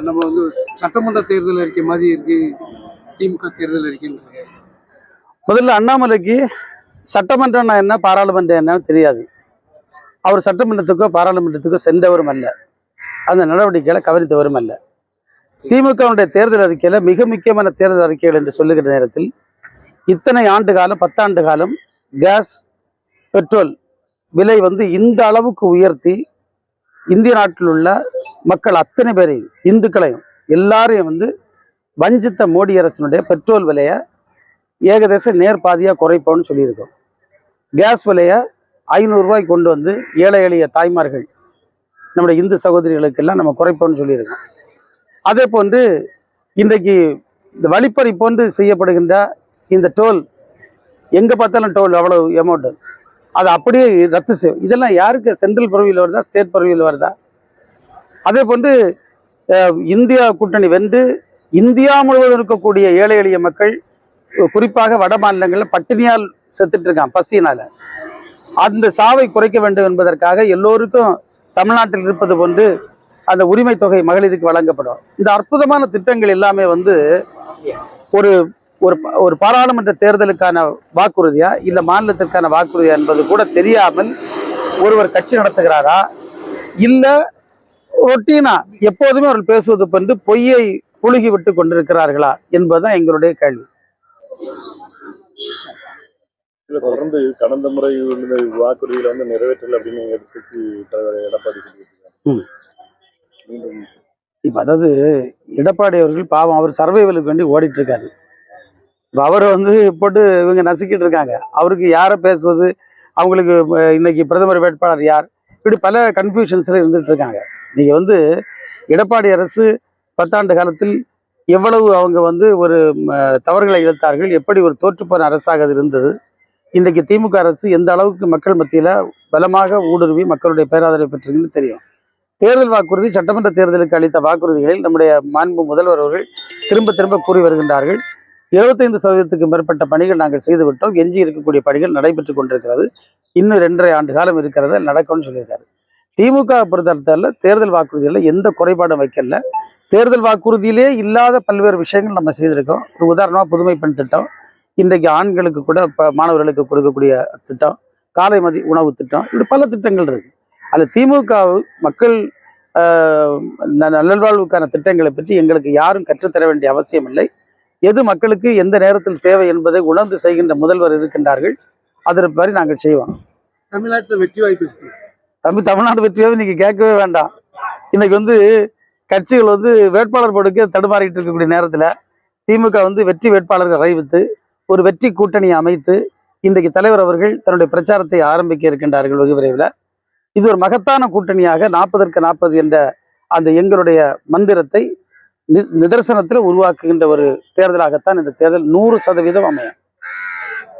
நம்ம சட்டமன்ற தேர்தல் அறிக்கை மாதிரி இருக்கு திமுக தேர்தல் அறிக்கை. முதல்ல அண்ணாமலைக்கு சட்டமன்றம்னா என்ன பாராளுமன்றம் என்ன தெரியாது. அவர் சட்டமன்றத்துக்கோ பாராளுமன்றத்துக்கோ சென்றவரும் அல்ல, அந்த நடவடிக்கைகளை கவனித்தவரும் அல்ல. திமுகவுடைய தேர்தல் அறிக்கையில மிக முக்கியமான தேர்தல் அறிக்கைகள் என்று சொல்லுகிற நேரத்தில் இத்தனை ஆண்டு காலம் 10 ஆண்டு காலம் கேஸ் பெட்ரோல் விலை இந்த அளவுக்கு உயர்த்தி இந்திய நாட்டில் உள்ள மக்கள் அத்தனை பேரையும் இந்துக்களையும் எல்லாரையும் வஞ்சித்த மோடி அரசினுடைய பெட்ரோல் விலையை ஏகதேச நேர்பாதியாக குறைப்போம்னு சொல்லியிருக்கோம். கேஸ் விலையை 500 ரூபாய்க்கு கொண்டு ஏழை எளிய தாய்மார்கள் நம்முடைய இந்து சகோதரிகளுக்கெல்லாம் நம்ம குறைப்போம்னு சொல்லியிருக்கோம். அதே போன்று இன்றைக்கு இந்த வழிப்பறி போன்று செய்யப்படுகின்ற இந்த டோல், எங்கே பார்த்தாலும் டோல் அவ்வளவு அமௌண்ட்டு, அதை அப்படியே ரத்து செய்யும். இதெல்லாம் யாருக்கு? சென்ட்ரல் பரவியில் வருதா, ஸ்டேட் பரவியில் வருதா? அதே போன்று இந்தியா கூட்டணி வென்று இந்தியா முழுவதும் இருக்கக்கூடிய ஏழை எளிய மக்கள், குறிப்பாக வட மாநிலங்களில் பட்டினியால் செத்துட்டு இருக்கான் பசியினால. அந்த சாவை குறைக்க வேண்டும் என்பதற்காக எல்லோருக்கும் தமிழ்நாட்டில் இருப்பது போன்று அந்த உரிமை தொகை மகளிருக்கு வழங்கப்படும். இந்த அற்புதமான திட்டங்கள் எல்லாமே ஒரு ஒரு பாராளுமன்ற தேர்தலுக்கான வாக்குறுதியா இல்லை மாநிலத்திற்கான வாக்குறுதியா என்பது கூட தெரியாமல் ஒருவர் கட்சி நடத்துகிறாரா, இல்லை ரொட்டீனா எப்போதுமே அவர்கள் பேசுவது போன்று பொய்யை புழுகி விட்டு கொண்டிருக்கிறார்களா என்பதுதான் எங்களுடைய கேள்வி. தொடர்ந்து கடந்த முறை வாக்குறுதியில நிறைவேற்றல அப்படின்னு எதிர்க்கட்சி தலைவர் எடப்பாடி இப்ப அதாவது எடப்பாடி அவர்கள் பாவம், அவர் சர்வைவலுக்கு வேண்டி ஓடிட்டு இருக்காரு. இப்போ அவர் போட்டு இவங்க நசுக்கிட்டு இருக்காங்க. அவருக்கு யாரை பேசுவது, அவங்களுக்கு இன்னைக்கு பிரதமர் வேட்பாளர் யார், இப்படி பல கன்ஃபியூஷன்ஸ்ல இருந்துட்டு இருக்காங்க. நீங்க எடப்பாடி அரசு 10 ஆண்டு காலத்தில் எவ்வளவு அவங்க ஒரு தவறுகளை இழுத்தார்கள், எப்படி ஒரு தோற்றுப்போன அரசாக அது இருந்தது. இன்றைக்கு திமுக அரசு எந்த அளவுக்கு மக்கள் மத்தியில் பலமாக ஊடுருவி மக்களுடைய பேராதரவை பெற்றிருக்குன்னு தெரியும். தேர்தல் வாக்குறுதி, சட்டமன்ற தேர்தலுக்கு அளித்த வாக்குறுதிகளில் நம்முடைய மாண்பு முதல்வர் அவர்கள் திரும்ப திரும்ப கூறி வருகின்றார்கள். 75% மேற்பட்ட பணிகள் நாங்கள் செய்துவிட்டோம், எஞ்சி இருக்கக்கூடிய பணிகள் நடைபெற்று கொண்டிருக்கிறது, இன்னும் 2.5 ஆண்டு காலம் இருக்கிறது, நடக்கும்னு சொல்லியிருக்காரு. திமுக பொறுத்தவரையில் தேர்தல் வாக்குறுதிகளில் எந்த குறைபாடும் வைக்கல. தேர்தல் வாக்குறுதியிலே இல்லாத பல்வேறு விஷயங்கள் நம்ம செய்திருக்கோம். ஒரு உதாரணமாக புதுமை பெண் திட்டம், இன்றைக்கு ஆண்களுக்கு கூட மாணவர்களுக்கு கொடுக்கக்கூடிய திட்டம், காலை மதிய உணவு திட்டம், இப்படி பல திட்டங்கள் இருக்கு. அதில் திமுக மக்கள் நல்வாழ்வுக்கான திட்டங்களை பற்றி எங்களுக்கு யாரும் கற்றுத்தர வேண்டிய அவசியம் இல்லை. எது மக்களுக்கு எந்த நேரத்தில் தேவை என்பதை உணர்ந்து செய்கின்ற முதல்வர் இருக்கின்றார்கள். அதற்கு மாதிரி நாங்கள் செய்வோம். தமிழ்நாட்டில் வெற்றி வாய்ப்பு தமிழ்நாடு வெற்றி வாய்ப்பு இன்னைக்கு கேட்கவே வேண்டாம். இன்னைக்கு கட்சிகள் வேட்பாளர் போடுக்கு தடுமாறிட்டு இருக்கக்கூடிய நேரத்தில் திமுக வெற்றி வேட்பாளர்கள் அறிவித்து ஒரு வெற்றி கூட்டணியை அமைத்து இன்றைக்கு தலைவர் அவர்கள் தன்னுடைய பிரச்சாரத்தை ஆரம்பிக்க இருக்கின்றார்கள் வெகு விரைவில். இது ஒரு மகத்தான கூட்டணியாக 40க்கு 40 என்ற அந்த எங்களுடைய மந்திரத்தை நிதர்சனத்தில் உருவாக்குகின்ற ஒரு தேர்தலாகத்தான் இந்த தேர்தல் 100% அமையும்.